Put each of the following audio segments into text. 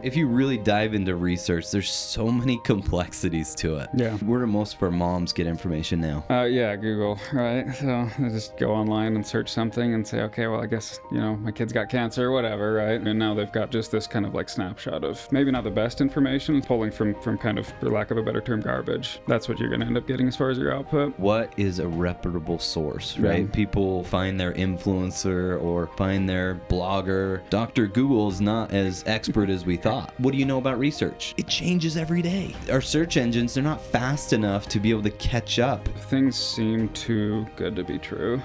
If you really dive into research, there's so many complexities to it. Yeah. Where do most of our moms get information now? Yeah, Google, right? So I just go online and search something and say, okay, well, I guess, my kid's got cancer or whatever, right? And now they've got just this kind of like snapshot of maybe not the best information, pulling from kind of, for lack of a better term, garbage. That's what you're going to end up getting as far as your output. What is a reputable source, right? Yeah. People find their influencer or find their blogger. Dr. Google is not as expert as we thought. What do you know about research? It changes every day. Our search engines, they're not fast enough to be able to catch up. Things seem too good to be true.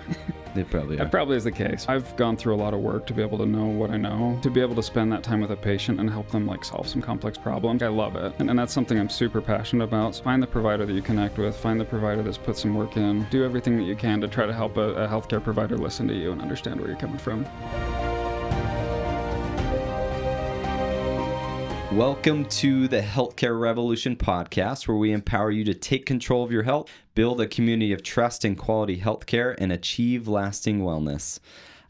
They probably are. That probably is the case. I've gone through a lot of work to be able to know what I know, to be able to spend that time with a patient and help them solve some complex problems. I love it. And that's something I'm super passionate about. So find the provider that you connect with, find the provider that's put some work in, do everything that you can to try to help a healthcare provider listen to you and understand where you're coming from. Welcome to the Healthcare Revolution podcast, where we empower you to take control of your health, build a community of trust in quality healthcare, and achieve lasting wellness.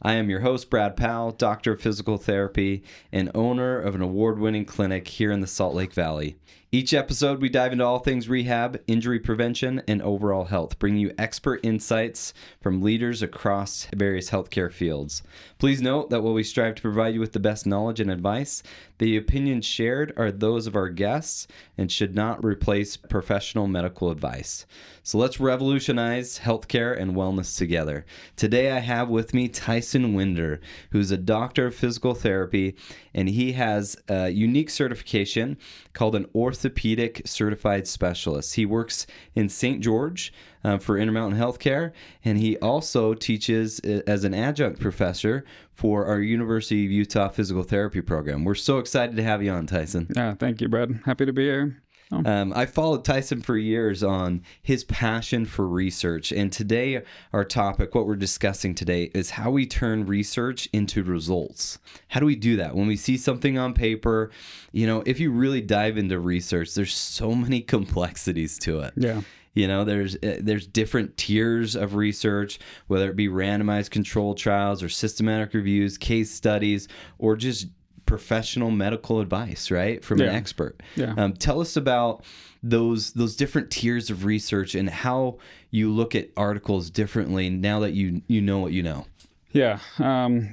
I am your host, Brad Powell, doctor of physical therapy and owner of an award-winning clinic here in the Salt Lake Valley. Each episode, we dive into all things rehab, injury prevention, and overall health, bringing you expert insights from leaders across various healthcare fields. Please note that while we strive to provide you with the best knowledge and advice, the opinions shared are those of our guests and should not replace professional medical advice. So let's revolutionize healthcare and wellness together. Today I have with me Tyson Winder, who's a doctor of physical therapy, and he has a unique certification called an orthopedic certified specialist. He works in St. George for Intermountain Healthcare, and he also teaches as an adjunct professor for our University of Utah physical therapy program. We're so excited to have you on, Tyson. Yeah, thank you, Brad. Happy to be here. I followed Tyson for years on his passion for research, and today our topic, what we're discussing today, is how we turn research into results. How do we do that? When we see something on paper, if you really dive into research, there's so many complexities to it. Yeah. There's different tiers of research, whether it be randomized controlled trials or systematic reviews, case studies, or just professional medical advice, right, from an expert. Yeah. Tell us about those different tiers of research and how you look at articles differently now that you know what you know. Yeah.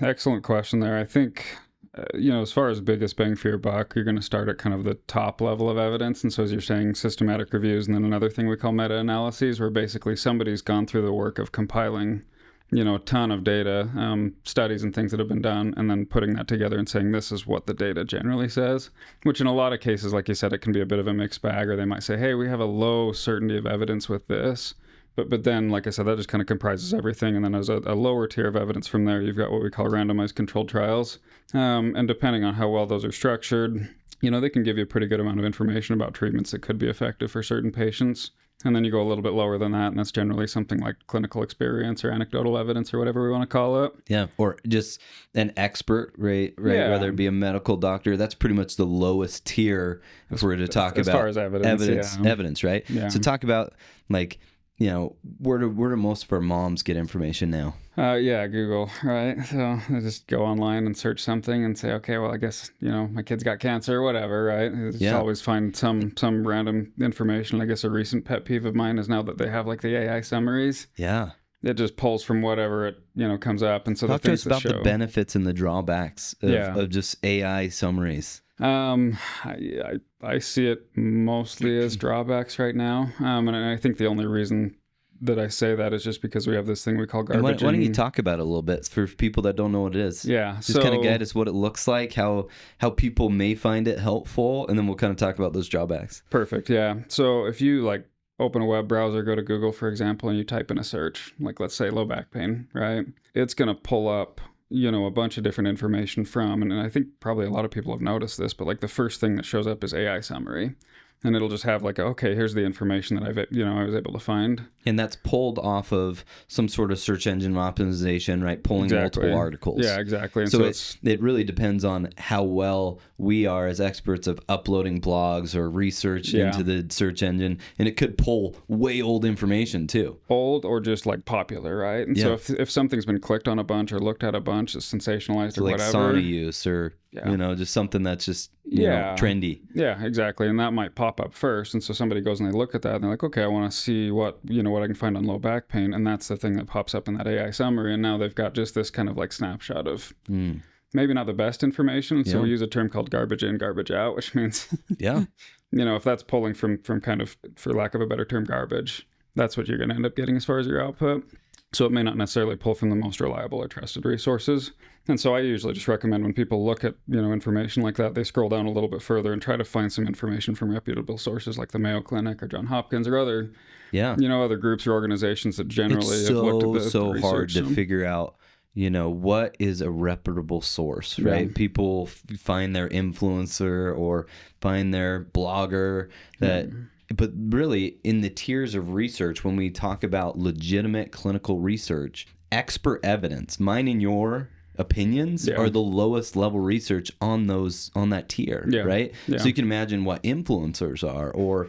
Excellent question there. I think, as far as biggest bang for your buck, you're going to start at kind of the top level of evidence. And so as you're saying, systematic reviews, and then another thing we call meta-analyses, where basically somebody's gone through the work of compiling a ton of data, studies and things that have been done, and then putting that together and saying this is what the data generally says, which in a lot of cases, like you said, it can be a bit of a mixed bag, or they might say, hey, we have a low certainty of evidence with this. But then, like I said, that just kind of comprises everything. And then as a lower tier of evidence from there, you've got what we call randomized controlled trials. And depending on how well those are structured, they can give you a pretty good amount of information about treatments that could be effective for certain patients. And then you go a little bit lower than that, and that's generally something like clinical experience or anecdotal evidence or whatever we want to call it. Yeah, or just an expert, right? Yeah. Whether it be a medical doctor, that's pretty much the lowest tier if we're to talk as about far as evidence, right? Yeah. So talk about where do most of our moms get information now? Yeah, Google, right? So I just go online and search something and say, okay, well, I guess, my kid's got cancer or whatever, right? Just always find some random information. I guess a recent pet peeve of mine is now that they have the AI summaries. Yeah. It just pulls from whatever it, comes up. And so talk to us about the benefits and the drawbacks of just AI summaries. I see it mostly as drawbacks right now. And I think the only reason that I say that is just because we have this thing we call garbage. Why don't you talk about it a little bit for people that don't know what it is? Yeah. Just kind of guide us what it looks like, how people may find it helpful, and then we'll kind of talk about those drawbacks. Perfect. Yeah. So if you open a web browser, go to Google, for example, and you type in a search, let's say low back pain, right? It's going to pull up a bunch of different information from, and I think probably a lot of people have noticed this, but the first thing that shows up is AI summary. And it'll just have okay, here's the information that I was able to find. And that's pulled off of some sort of search engine optimization, right? Pulling multiple articles. Yeah, exactly. And so it really depends on how well we are as experts of uploading blogs or research into the search engine. And it could pull way old information too. Old or just popular, right? And so if something's been clicked on a bunch or looked at a bunch, it's sensationalized or whatever. Sauna use or just something that's just trendy. Yeah, exactly. And that might pop up first. And so somebody goes and they look at that and they're like, okay, I want to see what I can find on low back pain. And that's the thing that pops up in that AI summary. And now they've got just this kind of like snapshot of maybe not the best information. So we use a term called garbage in, garbage out, which means, if that's pulling from kind of, for lack of a better term, garbage, that's what you're going to end up getting as far as your output. So it may not necessarily pull from the most reliable or trusted resources. And so I usually just recommend when people look at, information like that, they scroll down a little bit further and try to find some information from reputable sources like the Mayo Clinic or Johns Hopkins or other, other groups or organizations that generally have looked at the research. Hard to figure out, what is a reputable source, right? People find their influencer or find their blogger that... But really, in the tiers of research, when we talk about legitimate clinical research, expert evidence, mine and your opinions are the lowest level research on that tier, right? Yeah. So you can imagine what influencers are, or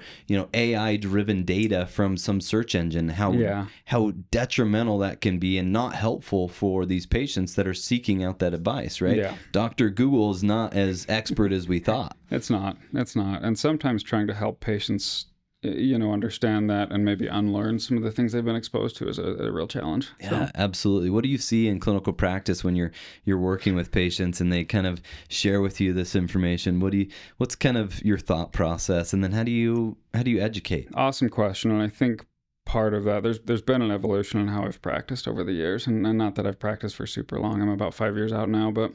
AI driven data from some search engine, how detrimental that can be and not helpful for these patients that are seeking out that advice, right? Yeah. Dr. Google is not as expert as we thought. It's not. And sometimes trying to help patients understand that and maybe unlearn some of the things they've been exposed to is a real challenge. Yeah, absolutely. What do you see in clinical practice when you're working with patients and they kind of share with you this information? What's kind of your thought process, and then how do you educate? Awesome question. And I think part of that, there's been an evolution in how I've practiced over the years, and not that I've practiced for super long. I'm about 5 years out now, but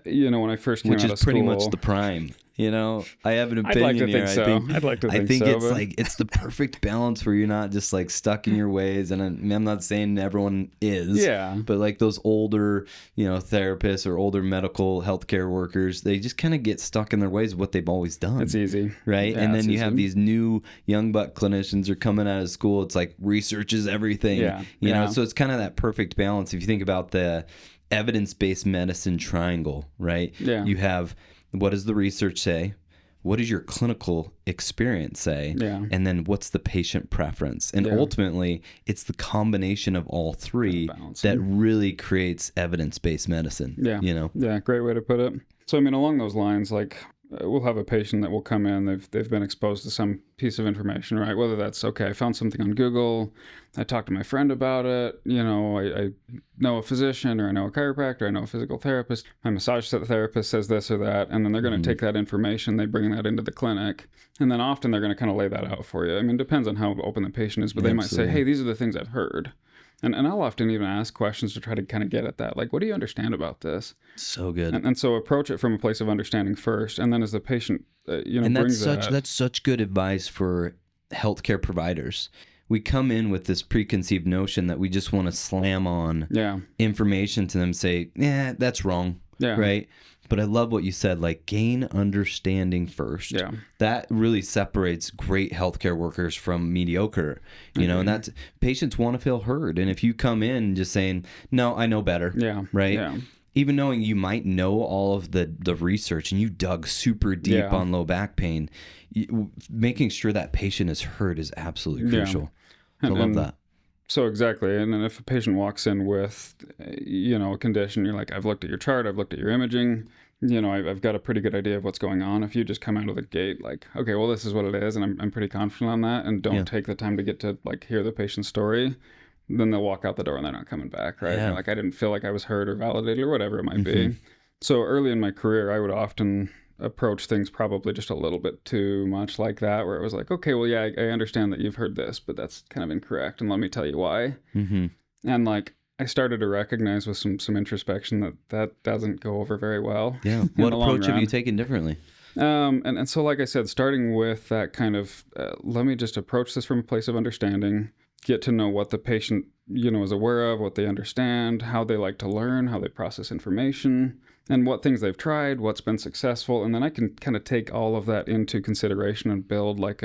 when I first came out of school, which is pretty much the prime. I have an opinion. I'd like to think so. I'd like to think so. I think it's the perfect balance where you're not just like stuck in your ways. And I'm not saying everyone is. Yeah. But like those older, therapists or older medical healthcare workers, they just kind of get stuck in their ways of what they've always done. It's easy. Right. Yeah, and then you have these new young buck clinicians are coming out of school. It's like research is everything. Yeah. So it's kind of that perfect balance. If you think about the evidence-based medicine triangle, right? Yeah. You have, what does the research say? What does your clinical experience say? Yeah. And then what's the patient preference? And ultimately, it's the combination of all three that really creates evidence-based medicine. Yeah. Yeah, great way to put it. So, along those lines, like, we'll have a patient that will come in, they've been exposed to some piece of information, right? Whether that's, okay, I found something on Google, I talked to my friend about it, I know a physician, or I know a chiropractor, I know a physical therapist, my massage therapist says this or that, and then they're going to take that information, they bring that into the clinic, and then often they're going to kind of lay that out for you. It depends on how open the patient is, but they might say, hey, these are the things I've heard. And I'll often even ask questions to try to kind of get at that. Like, what do you understand about this? So good. And so approach it from a place of understanding first. And then as the patient, and that's such good advice for healthcare providers. We come in with this preconceived notion that we just want to slam on information to them, say, that's wrong. Yeah. Right. But I love what you said, like gain understanding first. Yeah. That really separates great healthcare workers from mediocre, and that's patients want to feel heard. And if you come in just saying, no, I know better. Yeah. Right. Yeah. Even knowing you might know all of the research and you dug super deep on low back pain, making sure that patient is heard is absolutely crucial. I love that. So exactly. And then if a patient walks in with, a condition, you're like, I've looked at your chart, I've looked at your imaging, I've got a pretty good idea of what's going on. If you just come out of the gate like, okay, well, this is what it is, and I'm pretty confident on that, and don't take the time to get to like hear the patient's story, then they'll walk out the door and they're not coming back, right? Yeah. Like, I didn't feel like I was heard or validated or whatever it might be. So early in my career, I would often approach things probably just a little bit too much like that, where it was like, okay, well, yeah, I understand that you've heard this, but that's kind of incorrect, and let me tell you why. And like, I started to recognize with some introspection that doesn't go over very well. Yeah. What approach have you taken differently? And so, like I said, starting with that kind of, let me just approach this from a place of understanding, get to know what the patient, is aware of, what they understand, how they like to learn, how they process information, and what things they've tried, what's been successful. And then I can kind of take all of that into consideration and build like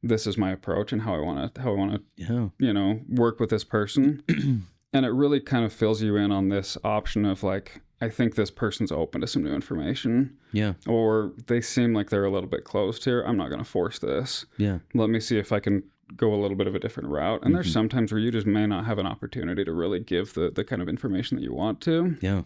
this is my approach and how I want to, work with this person. And it really kind of fills you in on this option of like, I think this person's open to some new information. Yeah. Or they seem like they're a little bit closed here. I'm not going to force this. Yeah. Let me see if I can go a little bit of a different route. And there's sometimes where you just may not have an opportunity to really give the kind of information that you want to. Yeah.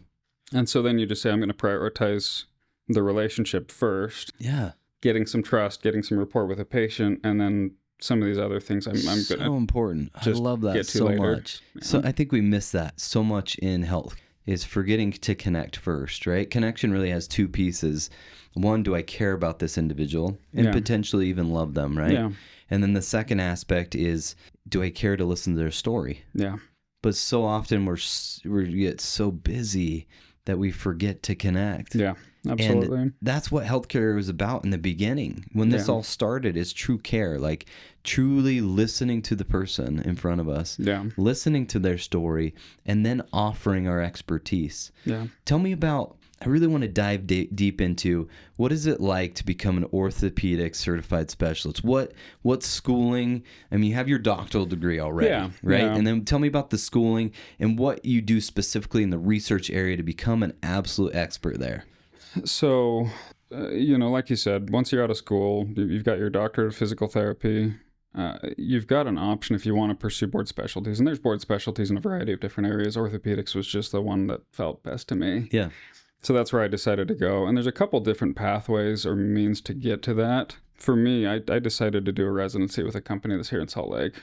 And so then you just say, I'm going to prioritize, the relationship first. Yeah. Getting some trust, getting some rapport with a patient, and then some of these other things I'm so gonna important. I just love that get to so later. much. So I think we miss that so much in health, is forgetting to connect first, right? Connection really has two pieces. One, do I care about this individual and potentially even love them, right? Yeah. And then the second aspect is, do I care to listen to their story? Yeah. But so often we get so busy that we forget to connect. Yeah, absolutely. And that's what healthcare was about in the beginning. When this all started, is true care, like truly listening to the person in front of us, listening to their story, and then offering our expertise. Yeah. Tell me about, I really want to dive deep into, what is it like to become an orthopedic certified specialist? What schooling? I mean, you have your doctoral degree already, right? Yeah. And then tell me about the schooling and what you do specifically in the research area to become an absolute expert there. So, like you said, once you're out of school, you've got your doctorate of physical therapy. You've got an option if you want to pursue board specialties. And there's board specialties in a variety of different areas. Orthopedics was just the one that felt best to me. Yeah. So that's where I decided to go. And there's a couple different pathways or means to get to that. For me, I decided to do a residency with a company that's here in Salt Lake.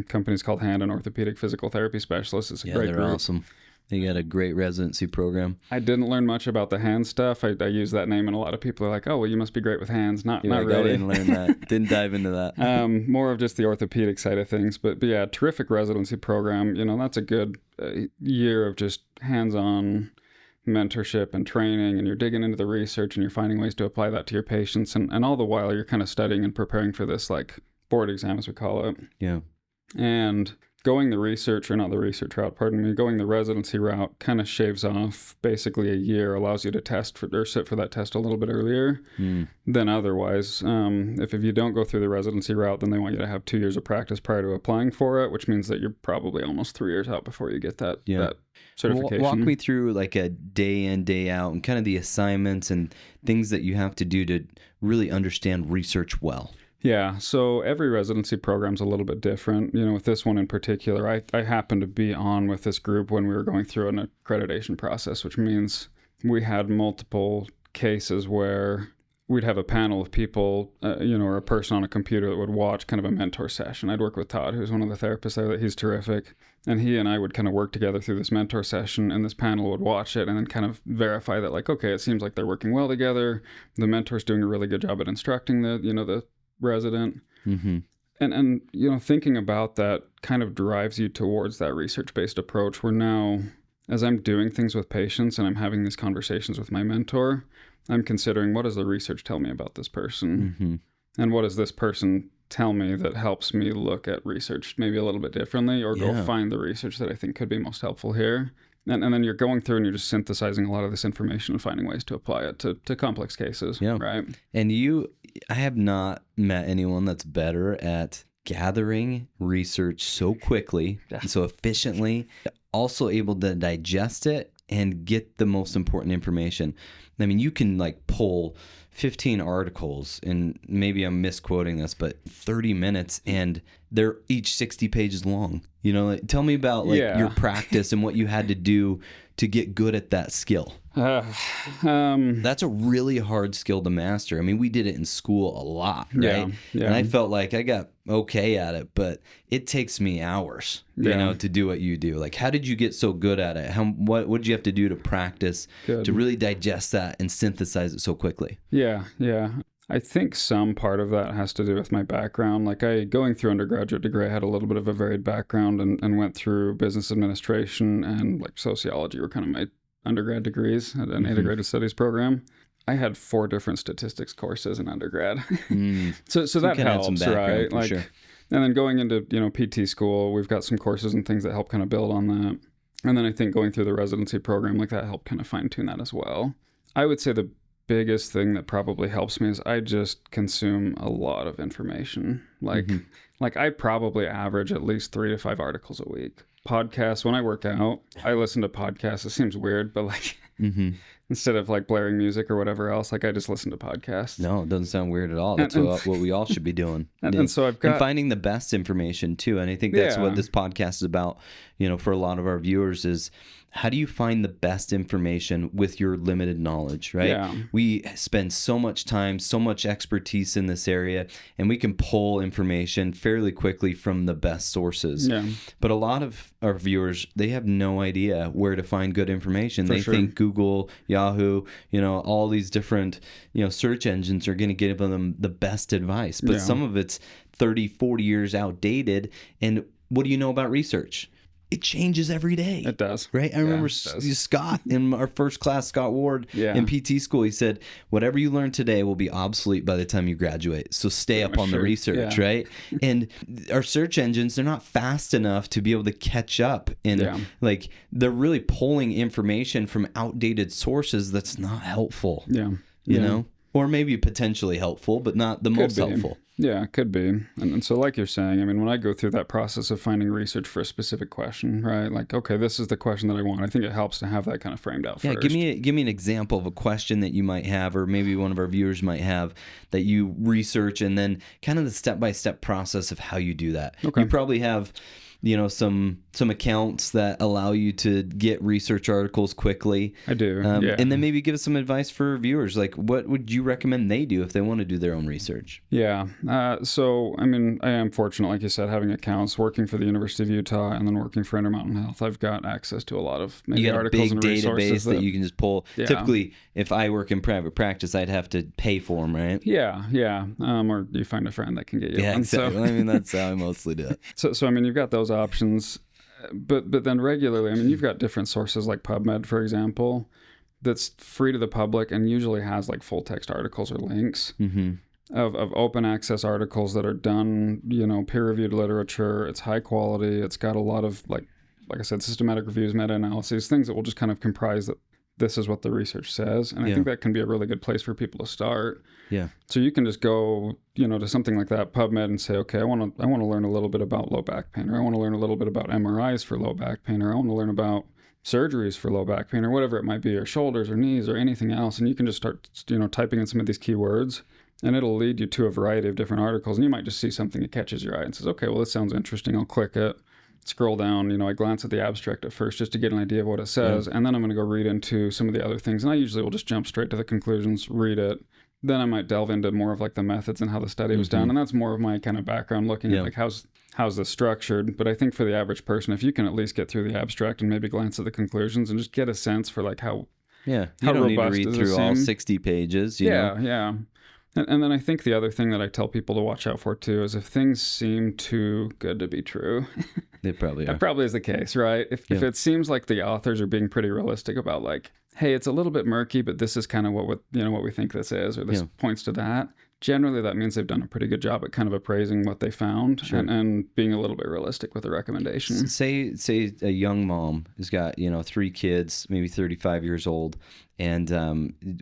Company's called Hand, an orthopedic physical therapy specialist. It's a great they're group. Awesome. They got a great residency program. I didn't learn much about the hand stuff. I use that name, and a lot of people are like, "Oh, well, you must be great with hands." Not really. I didn't learn that. Didn't dive into that. More of just the orthopedic side of things. But yeah, terrific residency program. That's a good year of just hands-on mentorship and training, and you're digging into the research and you're finding ways to apply that to your patients, and all the while you're kind of studying and preparing for this like board exam, as we call it. Yeah. And going the research, or not the research route, pardon me, going the residency route kind of shaves off basically a year, allows you to test for, or sit for that test a little bit earlier than otherwise. If you don't go through the residency route, then they want you to have 2 years of practice prior to applying for it, which means that you're probably almost 3 years out before you get that certification. Walk me through like a day in, day out, and kind of the assignments and things that you have to do to really understand research well. Yeah, so every residency program's a little bit different. With this one in particular, I happened to be on with this group when we were going through an accreditation process, which means we had multiple cases where we'd have a panel of people, or a person on a computer that would watch kind of a mentor session. I'd work with Todd, who's one of the therapists there. He's terrific. And he and I would kind of work together through this mentor session, and this panel would watch it and then kind of verify that, like, okay, it seems like they're working well together. The mentor's doing a really good job at instructing the resident. Mm-hmm. And thinking about that kind of drives you towards that research-based approach, where now, as I'm doing things with patients and I'm having these conversations with my mentor, I'm considering, what does the research tell me about this person? Mm-hmm. And what does this person tell me that helps me look at research maybe a little bit differently, or go find the research that I think could be most helpful here. And then you're going through and you're just synthesizing a lot of this information and finding ways to apply it to complex cases, right? And I have not met anyone that's better at gathering research so quickly and so efficiently, also able to digest it and get the most important information. I mean, you can like pull 15 articles, and maybe I'm misquoting this, but 30 minutes, and they're each 60 pages long. Tell me about your practice and what you had to do to get good at that skill. That's a really hard skill to master. I mean, we did it in school a lot, right? Yeah. And I felt like I got okay at it, but it takes me hours, to do what you do. Like, how did you get so good at it? What did you have to do to practice to really digest that and synthesize it so quickly? Yeah. I think some part of that has to do with my background. Like, going through undergraduate degree, I had a little bit of a varied background and went through business administration and like sociology were kind of my undergrad degrees at an integrated studies program. I had 4 different statistics courses in undergrad. So that helps, right? Like, sure. And then going into, PT school, we've got some courses and things that help kind of build on that. And then I think going through the residency program, like, that helped kind of fine tune that as well. I would say the biggest thing that probably helps me is I just consume a lot of information. Like I probably average at least 3 to 5 articles a week. Podcasts, when I work out, I listen to podcasts. It seems weird, but like instead of like blaring music or whatever else, like I just listen to podcasts. No, it doesn't sound weird at all. That's And- what we all should be doing. And so I've got... And finding the best information too. And I think that's what this podcast is about, for a lot of our viewers is how do you find the best information with your limited knowledge, right? Yeah. We spend so much time, so much expertise in this area, and we can pull information fairly quickly from the best sources. Yeah. But a lot of our viewers, they have no idea where to find good information. They think Google, Yahoo, all these different, search engines are going to give them the best advice. But some of it's 30, 40 years outdated. And what do you know about research? It changes every day. It does. Right? I remember Scott in our first class, Scott Ward in PT school, he said, whatever you learn today will be obsolete by the time you graduate. So stay up on the research, right? And our search engines, they're not fast enough to be able to catch up. And like they're really pulling information from outdated sources that's not helpful. You know? Or maybe potentially helpful, but not the most helpful. Yeah, it could be. And so like you're saying, I mean, when I go through that process of finding research for a specific question, right? Like, okay, this is the question that I want. I think it helps to have that kind of framed out first. Give me an example of a question that you might have, or maybe one of our viewers might have, that you research, and then kind of the step-by-step process of how you do that. Okay. You probably have... some accounts that allow you to get research articles quickly. I do. And then maybe give us some advice for viewers. Like, what would you recommend they do if they want to do their own research? Yeah. So, I mean, I am fortunate, like you said, having accounts, working for the University of Utah and then working for Intermountain Health. I've got access to a lot of articles and resources. You got a big database that you can just pull. Yeah. Typically, if I work in private practice, I'd have to pay for them, right? Yeah. Or you find a friend that can get you one. Exactly. I mean, that's how I mostly do it. So I mean, you've got those options. But then regularly, I mean, you've got different sources like PubMed, for example, that's free to the public and usually has like full text articles or links of open access articles that are done, peer-reviewed literature. It's high quality. It's got a lot of, like I said, systematic reviews, meta-analyses, things that will just kind of comprise that this is what the research says. And I think that can be a really good place for people to start. Yeah. So you can just go, to something like that, PubMed, and say, okay, I want to learn a little bit about low back pain, or I want to learn a little bit about MRIs for low back pain, or I want to learn about surgeries for low back pain, or whatever it might be, or shoulders or knees or anything else. And you can just start, typing in some of these keywords, and it'll lead you to a variety of different articles. And you might just see something that catches your eye and says, okay, well, this sounds interesting. I'll click it. Scroll down, I glance at the abstract at first just to get an idea of what it says, and then I'm going to go read into some of the other things. And I usually will just jump straight to the conclusions, read it. Then I might delve into more of like the methods and how the study was done. And that's more of my kind of background, looking at like how's this structured. But I think for the average person, if you can at least get through the abstract and maybe glance at the conclusions and just get a sense for like how you don't need to read through all 60 pages. You know? And then I think the other thing that I tell people to watch out for too is if things seem too good to be true. They probably are. That probably is the case, right? If it seems like the authors are being pretty realistic about like, hey, it's a little bit murky, but this is kind of what we think this is, or this points to that. Generally, that means they've done a pretty good job at kind of appraising what they found and being a little bit realistic with the recommendation. Say a young mom has got 3 kids, maybe 35 years old, and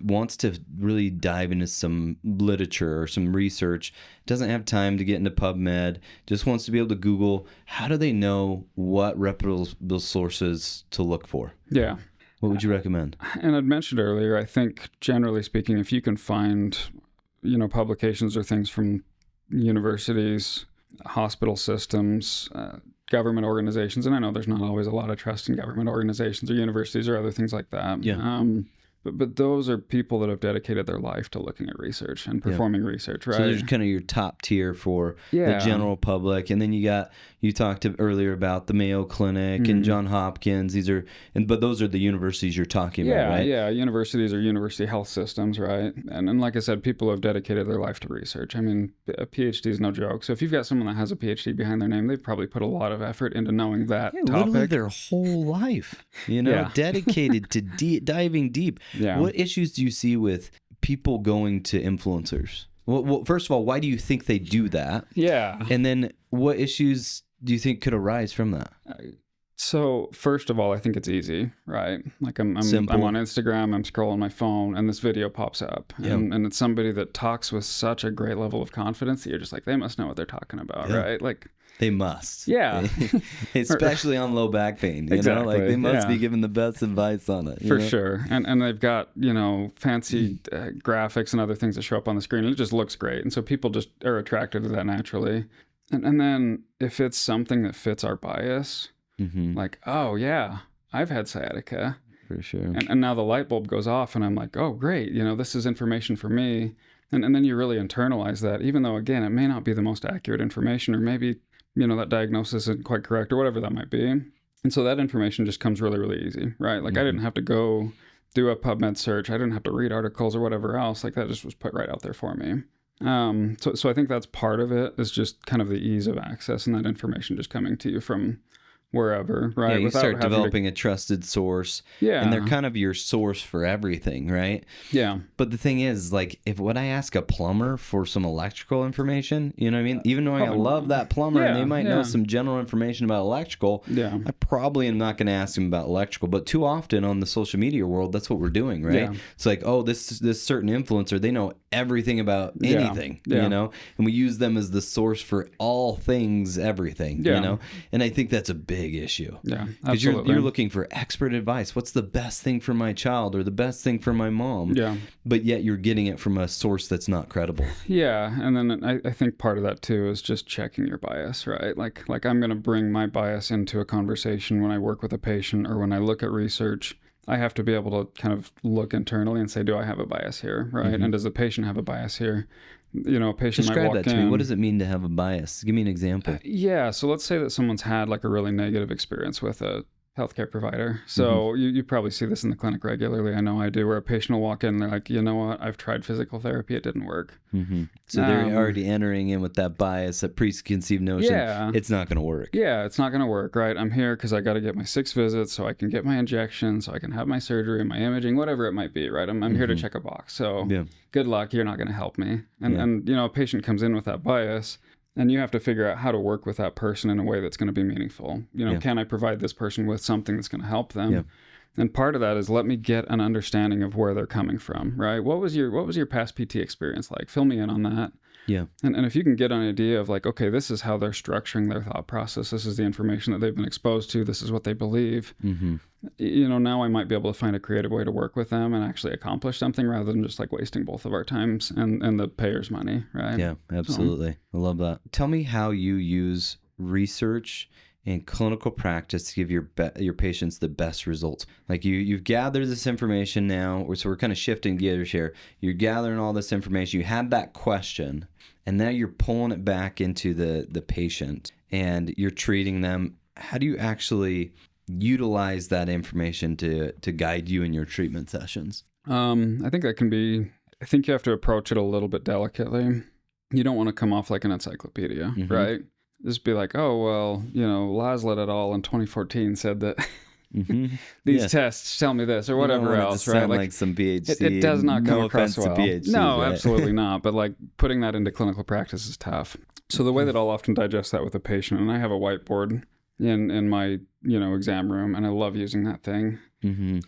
wants to really dive into some literature or some research, doesn't have time to get into PubMed, just wants to be able to Google. How do they know what reputable sources to look for? Yeah. What would you recommend? And I'd mentioned earlier, I think generally speaking, if you can find publications or things from universities, hospital systems, government organizations, and I know there's not always a lot of trust in government organizations or universities or other things like that. Yeah. But those are people that have dedicated their life to looking at research and performing research, right? So there's kind of your top tier for the general public, and then you talked earlier about the Mayo Clinic and Johns Hopkins. But those are the universities you're talking about, right? Yeah, universities or university health systems, right? And like I said, people have dedicated their life to research. I mean, a PhD is no joke. So if you've got someone that has a PhD behind their name, they've probably put a lot of effort into knowing that topic. Literally their whole life, dedicated to diving deep. Yeah. What issues do you see with people going to influencers? Well, first of all, why do you think they do that? Yeah. And then what issues do you think could arise from that? So first of all, I think it's easy, right? Like I'm on Simple. Instagram, I'm scrolling my phone, and this video pops up, Yeah. and it's somebody that talks with such a great level of confidence that you're just like, they must know what they're talking about, Yeah. right? Like, They must. yeah, Especially on low back pain. You know, like Exactly, they must be yeah. giving the best advice on it. for sure, and they've got fancy graphics and other things that show up on the screen. It just looks great, and so people just are attracted to that naturally. And then if it's something that fits our bias, Mm-hmm. like, oh yeah, I've had sciatica. For sure. And now the light bulb goes off and I'm like, oh, great. This is information for me. And then you really internalize that, even though, again, it may not be the most accurate information, or maybe, that diagnosis isn't quite correct or whatever that might be. And so that information just comes really, really easy, right? Like I didn't have to go do a PubMed search. I didn't have to read articles or whatever else. Like that just was put right out there for me. So I think that's part of it, is just kind of the ease of access and that information just coming to you from wherever, right? Yeah, you Without start having developing a trusted source. Yeah. And they're kind of your source for everything, right? Yeah. But the thing is, like, if would I ask a plumber for some electrical information, you know what I mean? Even though I love that plumber and they might know some general information about electrical, Yeah. I probably am not going to ask them about electrical. But too often on the social media world, that's what we're doing, right? Yeah. It's like, oh, this certain influencer, they know everything about Yeah. anything, Yeah. And we use them as the source for all things, everything, Yeah. And I think that's a big issue. Yeah, Because absolutely. you're looking for expert advice. What's the best thing for my child or the best thing for my mom? Yeah. But yet you're getting it from a source that's not credible. Yeah, and then I think part of that too is just checking your bias, right? Like I'm going to bring my bias into a conversation when I work with a patient or when I look at research. I have to be able to kind of look internally and say, do I have a bias here, right? And does the patient have a bias here? A patient might Describe walk that to in. me. What does it mean to have a bias? Give me an example. Yeah, so let's say that someone's had like a really negative experience with a healthcare provider. So you probably see this in the clinic regularly. I know I do, where a patient will walk in and they're like, you know what, I've tried physical therapy, it didn't work. So they're already entering in with that bias, that preconceived notion. Yeah. It's not going to work. Yeah, it's not going to work, right? I'm here because I got to get my 6 visits so I can get my injection, so I can have my surgery, my imaging, whatever it might be, right? I'm here to check a box. So good luck, you're not going to help me. And a patient comes in with that bias, and you have to figure out how to work with that person in a way that's going to be meaningful. Can I provide this person with something that's going to help them? Yeah. And part of that is let me get an understanding of where they're coming from, right? What was your past PT experience like? Fill me in on that. Yeah. And if you can get an idea of like, okay, this is how they're structuring their thought process. This is the information that they've been exposed to. This is what they believe. Now I might be able to find a creative way to work with them and actually accomplish something rather than just like wasting both of our times and the payer's money, right? Yeah, absolutely. I love that. Tell me how you use research and clinical practice to give your patients the best results. Like you've gathered this information now, so we're kind of shifting gears here. You're gathering all this information. You had that question, and now you're pulling it back into the patient, and you're treating them. How do you actually utilize that information to guide you in your treatment sessions? I think I think you have to approach it a little bit delicately. You don't want to come off like an encyclopedia, right? Just be like, oh, well, Laslett et al. In 2014 said that these tests tell me this or whatever else, right? Like some PhD. It does not come across well. PhD, no, right? absolutely not. But like putting that into clinical practice is tough. So the way that I'll often digest that with a patient, and I have a whiteboard in my exam room, and I love using that thing.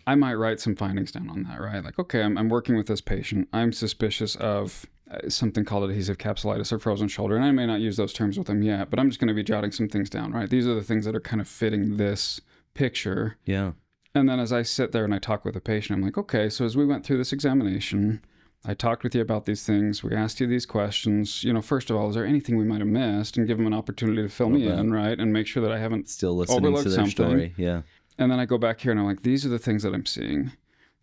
I might write some findings down on that, right? Like, okay, I'm working with this patient. I'm suspicious of something called adhesive capsulitis or frozen shoulder. And I may not use those terms with them yet, but I'm just going to be jotting some things down, right? These are the things that are kind of fitting this picture. Yeah. And then as I sit there and I talk with the patient, I'm like, okay, so as we went through this examination, I talked with you about these things. We asked you these questions. First of all, is there anything we might have missed? And give them an opportunity to fill me in, right? And make sure that I haven't still listening overlooked to their something. story. Yeah. And then I go back here and I'm like, these are the things that I'm seeing.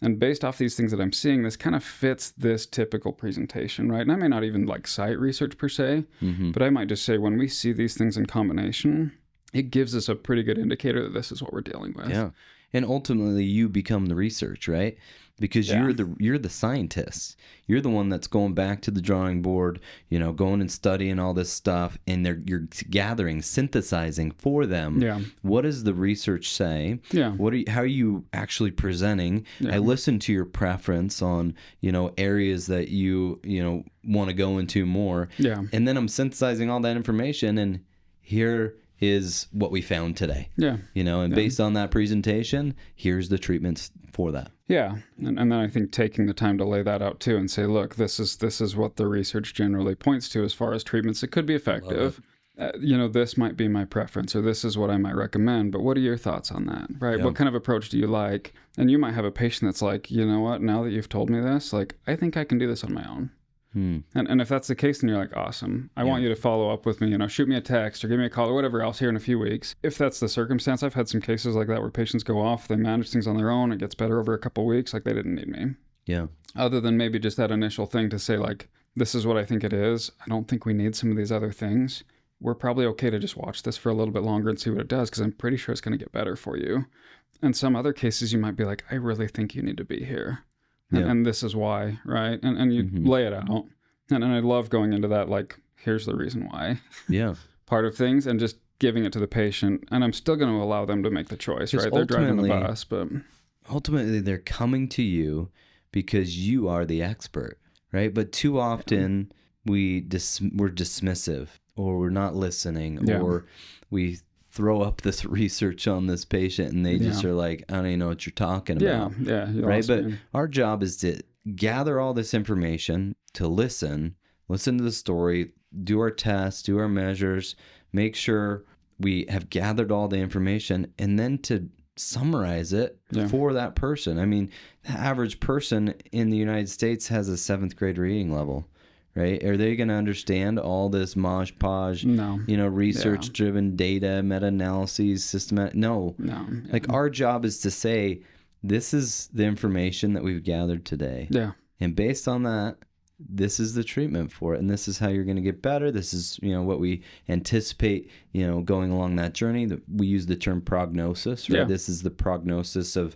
And based off these things that I'm seeing, this kind of fits this typical presentation, right? And I may not even like cite research per se, but I might just say when we see these things in combination, it gives us a pretty good indicator that this is what we're dealing with. Yeah. And ultimately you become the research, right? Because you're the scientist. You're the one that's going back to the drawing board, going and studying all this stuff, and you're gathering, synthesizing for them. Yeah. What does the research say? Yeah. How are you actually presenting? Yeah. I listen to your preference on, areas that you want to go into more. Yeah. And then I'm synthesizing all that information, and here is what we found today. Yeah. And based on that presentation, here's the treatments for that. Yeah. And then I think taking the time to lay that out too and say, look, this is what the research generally points to as far as treatments that could be effective. This might be my preference, or this is what I might recommend, but what are your thoughts on that, right? Yeah. What kind of approach do you like? And you might have a patient that's like, you know what, now that you've told me this, like, I think I can do this on my own. And if that's the case, then you're like, awesome. I want you to follow up with me, shoot me a text or give me a call or whatever else here in a few weeks. If that's the circumstance, I've had some cases like that where patients go off, they manage things on their own, it gets better over a couple of weeks, like they didn't need me. Yeah. Other than maybe just that initial thing to say like, this is what I think it is. I don't think we need some of these other things. We're probably okay to just watch this for a little bit longer and see what it does, because I'm pretty sure it's going to get better for you. In some other cases, you might be like, I really think you need to be here. And this is why, right? And you lay it out. And I love going into that, like, here's the reason why. Yeah. Part of things, and just giving it to the patient. And I'm still going to allow them to make the choice, right? They're driving the bus, but ultimately they're coming to you because you are the expert, right? But too often we're dismissive, or we're not listening, or we throw up this research on this patient and they just are like, I don't even know what you're talking about. Yeah. Right. But our job is to gather all this information, to listen to the story, do our tests, do our measures, make sure we have gathered all the information, and then to summarize it for that person. I mean, the average person in the United States has a 7th grade reading level. Right? Are they going to understand all this mosh podge, research-driven data, meta-analyses, systematic? No. Like, our job is to say, this is the information that we've gathered today. Yeah. And based on that, this is the treatment for it. And this is how you're going to get better. This is, what we anticipate, going along that journey. We use the term prognosis, right? Yeah. This is the prognosis of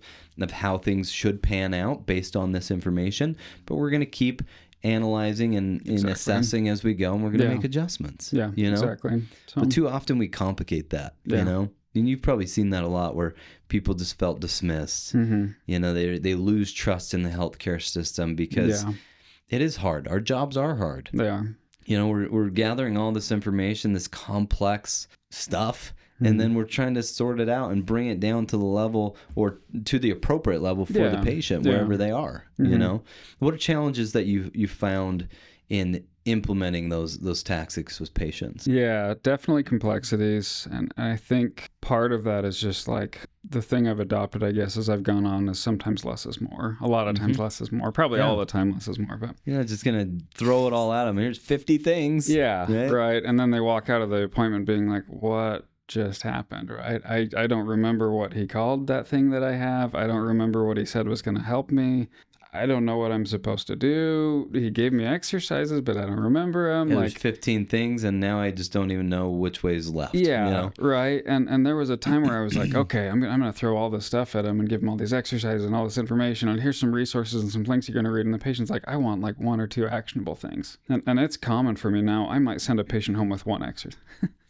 how things should pan out based on this information. But we're going to keep analyzing and assessing as we go, and we're going to make adjustments. Yeah, exactly. But too often we complicate that, and you've probably seen that a lot, where people just felt dismissed. They lose trust in the healthcare system because it is hard. Our jobs are hard. They are. We're gathering all this information, this complex stuff, and then we're trying to sort it out and bring it down to the level, or to the appropriate level for the patient, wherever they are. What are challenges that you found in implementing those tactics with patients? Yeah, definitely complexities. And I think part of that is just like the thing I've adopted, I guess, as I've gone on, is sometimes less is more. A lot of times less is more. Probably all the time less is more. But you're not just going to throw it all at them. Here's 50 things. Yeah, right. And then they walk out of the appointment being like, what just happened, right? I don't remember what he called that thing that I have. I don't remember what he said was going to help me. I don't know what I'm supposed to do. He gave me exercises, but I don't remember them. There's 15 things, and now I just don't even know which way is left. Yeah, right. And there was a time where I was like, okay, I'm going to throw all this stuff at him and give him all these exercises and all this information, and here's some resources and some links you're going to read. And the patient's like, I want like 1 or 2 actionable things. And it's common for me now. I might send a patient home with 1 exercise.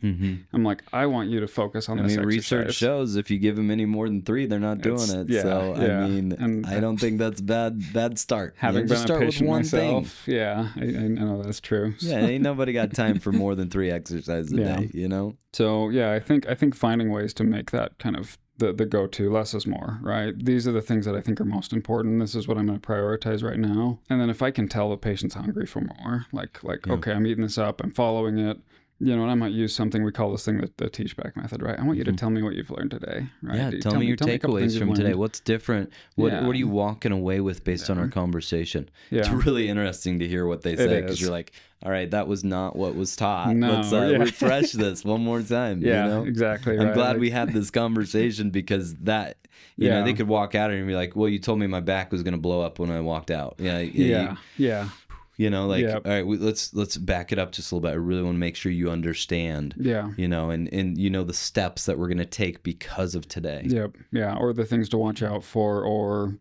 I'm like, I want you to focus on this exercise. Research shows if you give them any more than 3, they're not doing it. I don't think that's bad start. Having been a patient myself, I know that's true. Yeah, ain't nobody got time for more than 3 exercises a day, So I think finding ways to make that kind of the go-to, less is more, right? These are the things that I think are most important. This is what I'm going to prioritize right now. And then if I can tell the patient's hungry for more, okay, I'm eating this up, I'm following it. And I might use something, we call this thing the teach-back method, right? I want you to tell me what you've learned today, right? Yeah, tell me your takeaways from today. What's different? What are you walking away with based on our conversation? Yeah. It's really interesting to hear what they say, because you're like, all right, that was not what was taught. No, let's refresh this one more time. Exactly. I'm glad we had this conversation, because that, they could walk out and be like, well, you told me my back was going to blow up when I walked out. Yeah. All right, let's back it up just a little bit. I really want to make sure you understand, and the steps that we're going to take because of today. Yep. Yeah. Or the things to watch out for, or,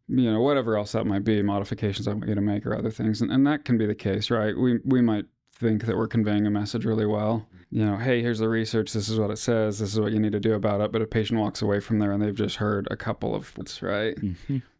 whatever else that might be, modifications I want you to make, or other things. And that can be the case, right? We might think that we're conveying a message really well. Hey, here's the research. This is what it says. This is what you need to do about it. But a patient walks away from there and they've just heard a couple of words, right?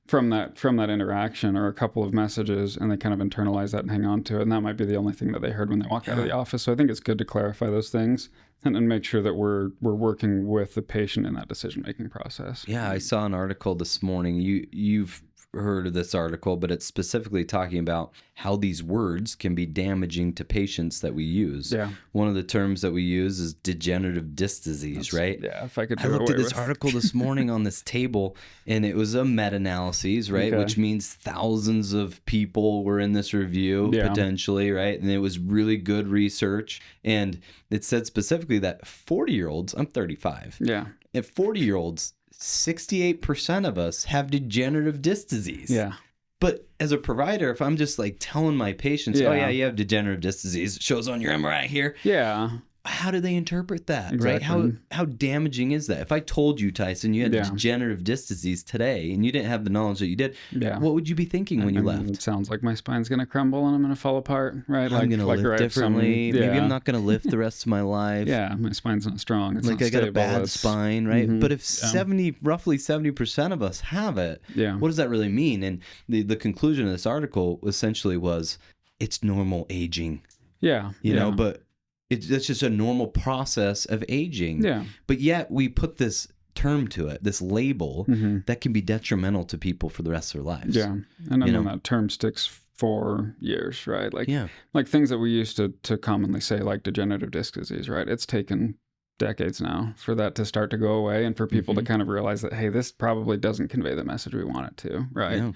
from that interaction or a couple of messages, and they kind of internalize that and hang on to it. And that might be the only thing that they heard when they walk out of the office. So I think it's good to clarify those things and make sure that we're working with the patient in that decision-making process. Yeah, I saw an article this morning. You've heard of this article, but it's specifically talking about how these words can be damaging to patients that we use. Yeah. One of the terms that we use is degenerative disc disease, right? Yeah, if I could I looked at this article this morning on this table, and it was a meta-analysis, right? Okay. Which means thousands of people were in this review, potentially, right? And it was really good research. And it said specifically that 40-year-olds, I'm 35. Yeah. If 40-year-olds, 68% of us have degenerative disc disease. Yeah. But as a provider, if I'm just like telling my patients, oh yeah, you have degenerative disc disease, it shows on your MRI here. Yeah. How do they interpret that, Exactly. right? How damaging is that? If I told you, Tyson, you had degenerative disc disease today and you didn't have the knowledge that you did, what would you be thinking when you left? It sounds like my spine's going to crumble and I'm going to fall apart, right? I'm going to lift differently. Maybe I'm not going to lift the rest of my life. Yeah, my spine's not strong. It's like not I got stable. a bad spine, right? Mm-hmm. But if roughly 70% of us have it, what does that really mean? And the conclusion of this article essentially was, it's normal aging. Yeah. You know, but that's just a normal process of aging. Yeah. But yet we put this term to it, this label that can be detrimental to people for the rest of their lives. Yeah. And then that term sticks for years, right? Like things that we used to commonly say, like degenerative disc disease, right? It's taken decades now for that to start to go away and for people to kind of realize that, hey, this probably doesn't convey the message we want it to, right? Yeah.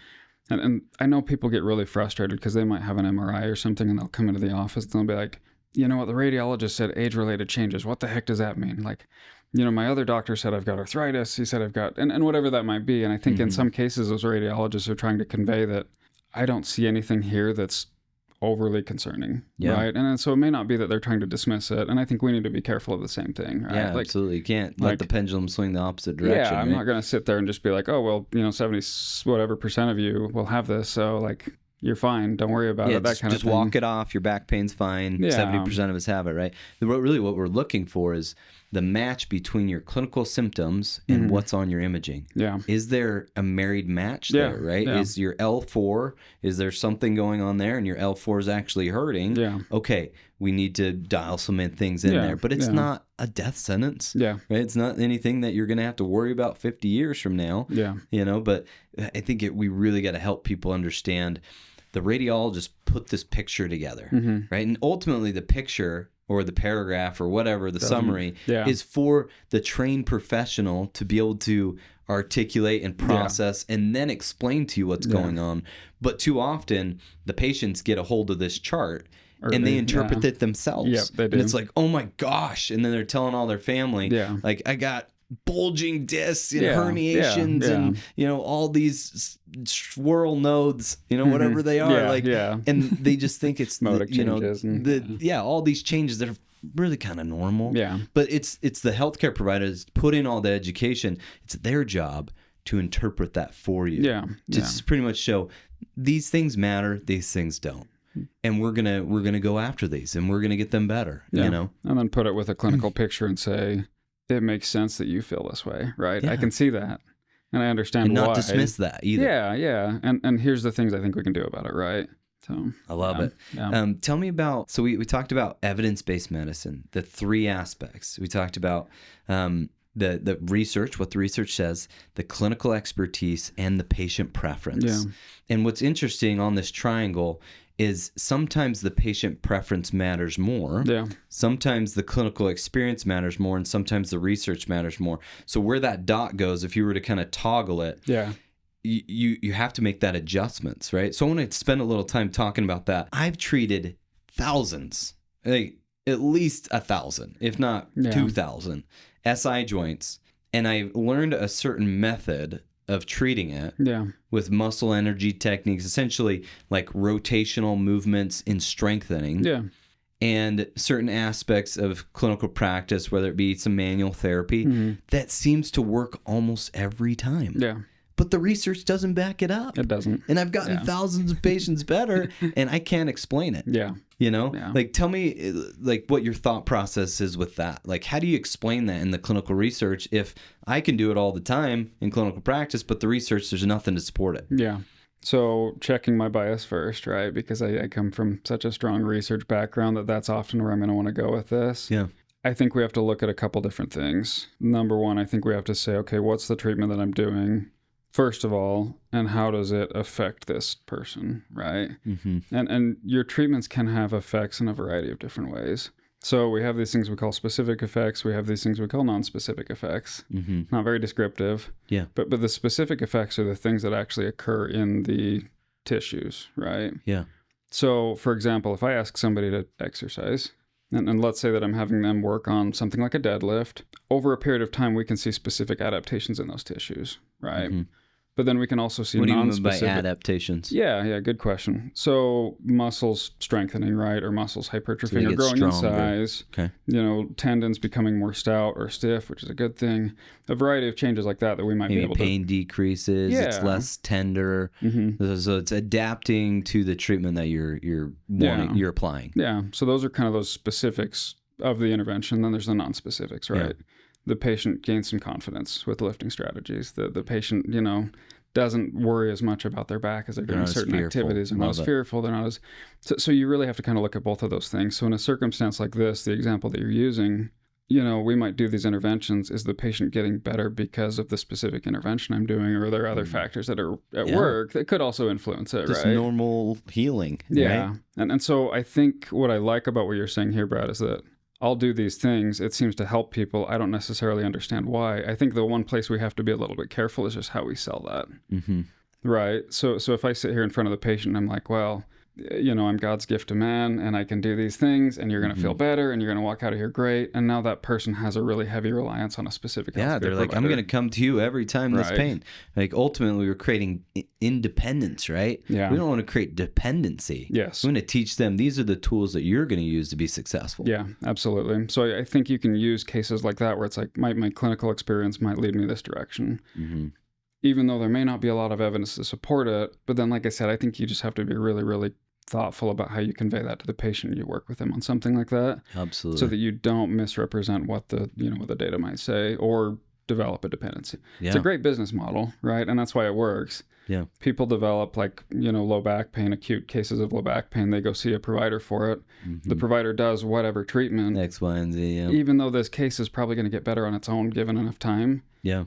And I know people get really frustrated because they might have an MRI or something and they'll come into the office and they'll be like, you know what, the radiologist said age-related changes. What the heck does that mean? Like, you know, my other doctor said I've got arthritis. He said I've got, and whatever that might be. And I think in some cases, those radiologists are trying to convey that I don't see anything here that's overly concerning, right? And so it may not be that they're trying to dismiss it. And I think we need to be careful of the same thing, right? Yeah, absolutely. You can't let the pendulum swing the opposite direction. Yeah, I'm not going to sit there and just be like, oh, well, you know, 70 whatever percent of you will have this. So like, you're fine. Don't worry about it. That kind of thing. Just walk it off. Your back pain's fine. 70% of us have it, right? Really what we're looking for is the match between your clinical symptoms and what's on your imaging. Yeah. Is there a married match there, right? Yeah. Is your L4, is there something going on there and your L4 is actually hurting? Yeah. Okay, we need to dial some things in there. But it's not a death sentence. Yeah. Right? It's not anything that you're going to have to worry about 50 years from now. Yeah. You know, but I think we really got to help people understand the radiologist put this picture together, right? And ultimately the picture or the paragraph or whatever, the summary is for the trained professional to be able to articulate and process and then explain to you what's going on. But too often the patients get a hold of this chart and they interpret it themselves. Yep, they do. And it's like, oh my gosh. And then they're telling all their family, like, I got bulging discs and herniations and, you know, all these swirl nodes, you know, whatever they are. And they just think it's, you know, all these changes that are really kind of normal. Yeah. But it's the healthcare providers put in all the education. It's their job to interpret that for you. Yeah. Just pretty much show these things matter, these things don't. And we're gonna go after these and we're gonna get them better. You know? And then put it with a clinical picture and say, it makes sense that you feel this way, right? Yeah. I can see that. And I understand why. And not dismiss that either. Yeah, yeah. And here's the things I think we can do about it, right? So I love it. Yeah. Tell me about, so we talked about evidence-based medicine, the three aspects. We talked about the research, what the research says, the clinical expertise, and the patient preference. Yeah. And what's interesting on this triangle is sometimes the patient preference matters more. Yeah. Sometimes the clinical experience matters more, and sometimes the research matters more. So where that dot goes, if you were to kind of toggle it, you have to make that adjustments, right? So I want to spend a little time talking about that. I've treated thousands, like at least 1,000, if not 2,000 SI joints, and I learned a certain method of treating it with muscle energy techniques, essentially like rotational movements in strengthening and certain aspects of clinical practice, whether it be some manual therapy, that seems to work almost every time. Yeah. But the research doesn't back it up. It doesn't. And I've gotten thousands of patients better, and I can't explain it. Yeah. Yeah. Like, tell me like what your thought process is with that. Like, how do you explain that in the clinical research if I can do it all the time in clinical practice, but the research, there's nothing to support it? Yeah. So checking my bias first, right? Because I come from such a strong research background that's often where I'm going to want to go with this. Yeah. I think we have to look at a couple different things. Number one, I think we have to say, okay, what's the treatment that I'm doing, first of all, and how does it affect this person, right? Mm-hmm. And your treatments can have effects in a variety of different ways. So we have these things we call specific effects. We have these things we call non-specific effects. Mm-hmm. Not very descriptive. Yeah. But the specific effects are the things that actually occur in the tissues, right? Yeah. So, for example, if I ask somebody to exercise, and let's say that I'm having them work on something like a deadlift, over a period of time, we can see specific adaptations in those tissues, right? Mm-hmm. But then we can also see What do you mean by non-specific adaptations? Yeah, good question. So muscles strengthening, right, or muscles hypertrophying they or get growing in stronger. size. Okay. Tendons becoming more stout or stiff, which is a good thing. A variety of changes like that we might Maybe be able pain decreases. Yeah. It's less tender. Mm-hmm. So it's adapting to the treatment that you're wanting, you're applying. Yeah. So those are kind of those specifics of the intervention. Then there's the non-specifics, right? Yeah. The patient gains some confidence with lifting strategies. The patient, doesn't worry as much about their back as they're doing certain activities. They're not as fearful. They're not as... So you really have to kind of look at both of those things. So in a circumstance like this, the example that you're using, we might do these interventions. Is the patient getting better because of the specific intervention I'm doing, or are there other factors that are at work that could also influence it, Just right? normal healing. Yeah. Right? And so I think what I like about what you're saying here, Brad, is that I'll do these things. It seems to help people. I don't necessarily understand why. I think the one place we have to be a little bit careful is just how we sell that. Mm-hmm. Right. So if I sit here in front of the patient and I'm like, well, I'm God's gift to man and I can do these things and you're going to feel better and you're going to walk out of here great. And now that person has a really heavy reliance on a specific healthcare they're like, provider. I'm going to come to you every time this pain. Like, ultimately, we're creating independence, right? Yeah. We don't want to create dependency. Yes. We want to teach them these are the tools that you're going to use to be successful. Yeah, absolutely. So I think you can use cases like that where it's like, my clinical experience might lead me this direction. Mm-hmm. Even though there may not be a lot of evidence to support it. But then, like I said, I think you just have to be really, really thoughtful about how you convey that to the patient you work with them on something like that. Absolutely. So that you don't misrepresent what the data might say or develop a dependency. Yeah. It's a great business model, right? And that's why it works. Yeah. People develop low back pain, acute cases of low back pain. They go see a provider for it. Mm-hmm. The provider does whatever treatment. X, Y, and Z, yeah. Even though this case is probably going to get better on its own given enough time. Yeah.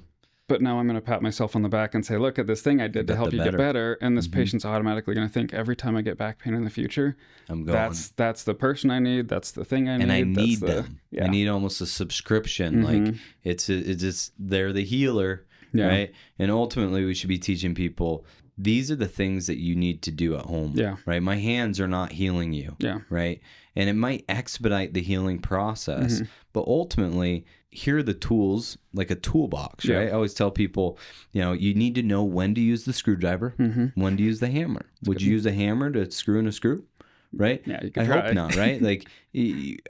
But now I'm going to pat myself on the back and say, look at this thing I did to help you get better. And this patient's automatically going to think every time I get back pain in the future, I'm going. That's the person I need. That's the thing I need. And I need them. Yeah. I need almost a subscription. Like it's just, they're the healer, right? And ultimately we should be teaching people, these are the things that you need to do at home, right? My hands are not healing you, right? And it might expedite the healing process, but ultimately, here are the tools, like a toolbox, right? I always tell people, you need to know when to use the screwdriver, when to use the hammer. Would you use a hammer to screw in a screw, right? Yeah, you can I try. hope not, right? Like,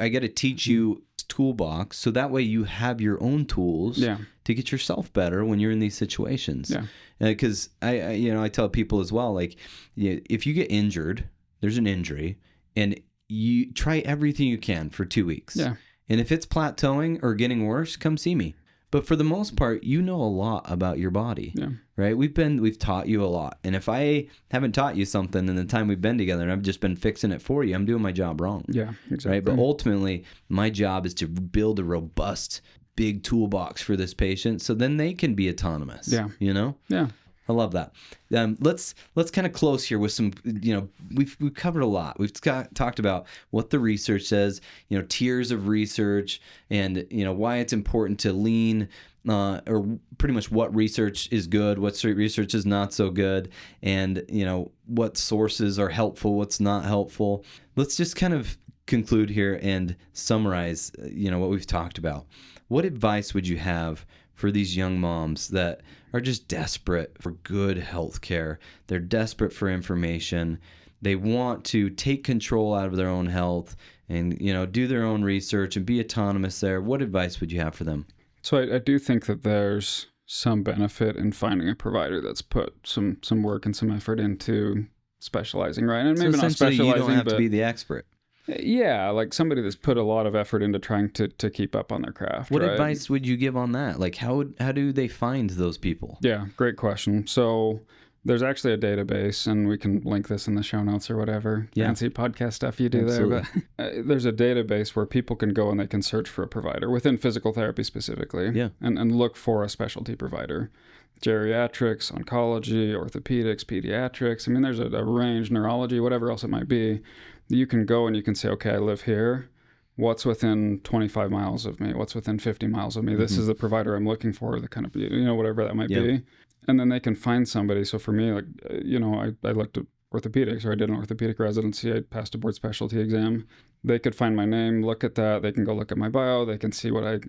I got to teach you toolbox so that way you have your own tools to get yourself better when you're in these situations. Yeah. Because I tell people as well, like, if you get injured, there's an injury, and you try everything you can for 2 weeks. Yeah. And if it's plateauing or getting worse, come see me. But for the most part, you know a lot about your body, right? We've taught you a lot. And if I haven't taught you something in the time we've been together and I've just been fixing it for you, I'm doing my job wrong. Yeah, exactly. Right? But ultimately, my job is to build a robust, big toolbox for this patient so then they can be autonomous. Yeah. Yeah. I love that. Let's kind of close here with some, we've covered a lot. We've talked about what the research says, tiers of research, and, why it's important to lean, or pretty much what research is good, what research is not so good, and, what sources are helpful, what's not helpful. Let's just kind of conclude here and summarize, what we've talked about. What advice would you have for these young moms that are just desperate for good health care? They're desperate for information. They want to take control out of their own health and, do their own research and be autonomous there. What advice would you have for them? So I do think that there's some benefit in finding a provider that's put some work and some effort into specializing, right? And maybe not specializing, you don't have to be the expert. Yeah, like somebody that's put a lot of effort into trying to keep up on their craft. What right? advice would you give on that? Like, how do they find those people? Yeah, great question. So there's actually a database, and we can link this in the show notes or whatever fancy podcast stuff you do Absolutely. there. But there's a database where people can go and they can search for a provider within physical therapy specifically, and look for a specialty provider. Geriatrics, oncology, orthopedics, pediatrics. I mean, there's a range, neurology, whatever else it might be. You can go and you can say, okay, I live here. What's within 25 miles of me? What's within 50 miles of me? This is the provider I'm looking for, the kind of, whatever that might be. And then they can find somebody. So for me, like, I looked at orthopedics, or I did an orthopedic residency. I passed a board specialty exam. They could find my name, look at that. They can go look at my bio. They can see what I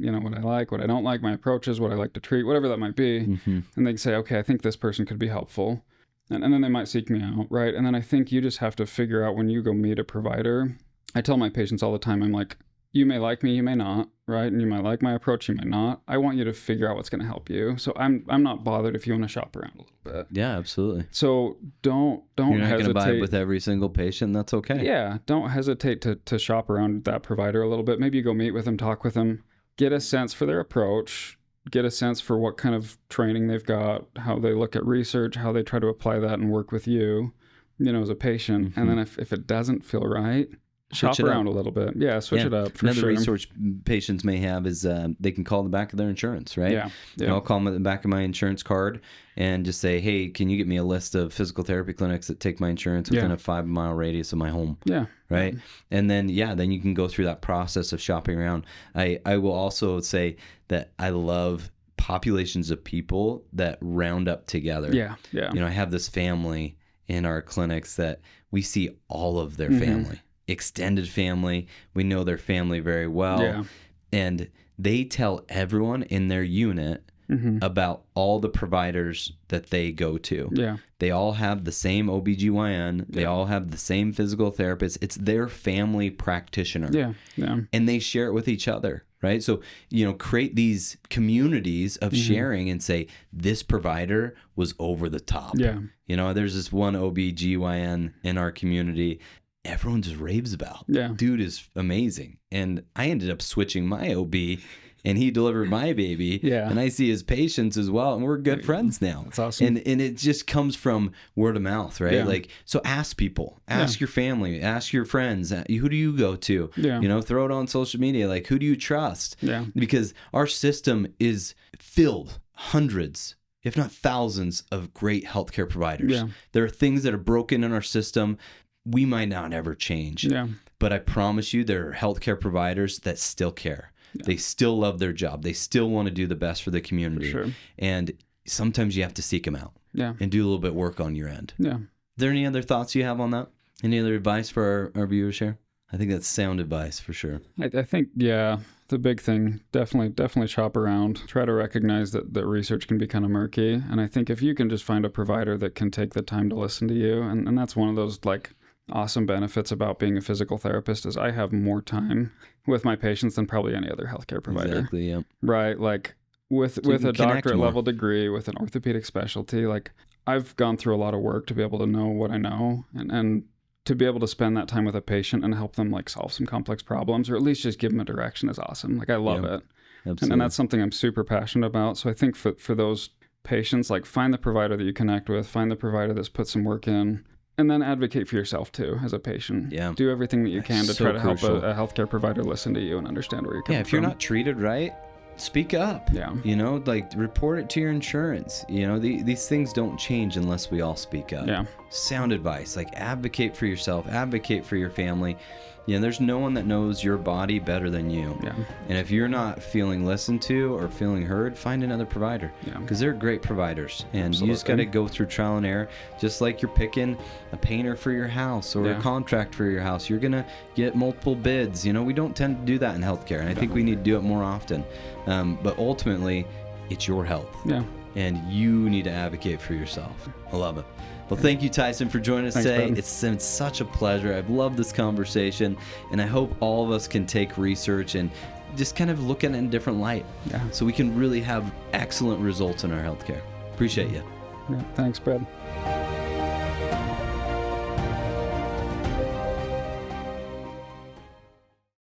like, what I don't like, my approaches, what I like to treat, whatever that might be. And they can say, okay, I think this person could be helpful. And then they might seek me out, right? And then I think you just have to figure out when you go meet a provider. I tell my patients all the time, I'm like, you may like me, you may not, right? And you might like my approach, you may not. I want you to figure out what's going to help you. So I'm not bothered if you want to shop around a little bit. Yeah, absolutely. So don't You're not hesitate. going to vibe with every single patient. That's okay. Yeah, don't hesitate to shop around that provider a little bit. Maybe you go meet with them, talk with them, get a sense for their approach, get a sense for what kind of training they've got, how they look at research, how they try to apply that and work with you, as a patient. And then if it doesn't feel right, shop around a little bit. Yeah, switch it up. Another resource patients may have is they can call the back of their insurance, right? Yeah. I'll call them at the back of my insurance card and just say, hey, can you get me a list of physical therapy clinics that take my insurance within a 5-mile radius of my home? Yeah. Right. And then, then you can go through that process of shopping around. I will also say that I love populations of people that round up together. Yeah. I have this family in our clinics that we see all of their family. Extended family. We know their family very well. Yeah. And they tell everyone in their unit about all the providers that they go to. Yeah. They all have the same OBGYN. They all have the same physical therapist. It's their family practitioner. Yeah. And they share it with each other, right? So, create these communities of sharing and say, this provider was over the top. Yeah. There's this one OBGYN in our community everyone just raves about. Yeah. Dude is amazing. And I ended up switching my OB and he delivered my baby. Yeah. And I see his patients as well. And we're good friends now. That's awesome. And it just comes from word of mouth, right? Yeah. Like, so ask people, ask your family, ask your friends, who do you go to? Yeah. Throw it on social media. Like, who do you trust? Yeah. Because our system is filled hundreds, if not thousands, of great healthcare providers. Yeah. There are things that are broken in our system. We might not ever change. Yeah. But I promise you, there are healthcare providers that still care. Yeah. They still love their job. They still want to do the best for the community. For sure. And sometimes you have to seek them out. Yeah. And do a little bit of work on your end. Yeah. Is there any other thoughts you have on that? Any other advice for our viewers here? I think that's sound advice for sure. I think, the big thing, definitely shop around. Try to recognize that research can be kind of murky. And I think if you can just find a provider that can take the time to listen to you, and that's one of those awesome benefits about being a physical therapist is I have more time with my patients than probably any other healthcare provider. Exactly, yeah. Right, with a doctorate level degree, with an orthopedic specialty, I've gone through a lot of work to be able to know what I know and to be able to spend that time with a patient and help them solve some complex problems or at least just give them a direction is awesome. I love it. Absolutely. And that's something I'm super passionate about. So I think for those patients, find the provider that you connect with, find the provider that's put some work in. And then advocate for yourself, too, as a patient. Yeah. Do everything that you can to try to help crucial. a healthcare provider listen to you and understand where you're coming from. Yeah, if you're not treated right, speak up. Yeah. Report it to your insurance. These things don't change unless we all speak up. Yeah. Sound advice, advocate for yourself, advocate for your family. There's no one that knows your body better than you. Yeah. And if you're not feeling listened to or feeling heard, find another provider. Yeah. Because they're great providers. And Absolutely. you just got to go through trial and error. Just like you're picking a painter for your house or a contract for your house. You're going to get multiple bids. We don't tend to do that in healthcare. And I think we need to do it more often. But ultimately, it's your health. Yeah. And you need to advocate for yourself. I love it. Well, thank you, Tyson, for joining us today. Ben. It's been such a pleasure. I've loved this conversation, and I hope all of us can take research and just kind of look at it in a different light so we can really have excellent results in our healthcare. Appreciate you. Yeah, thanks, Ben.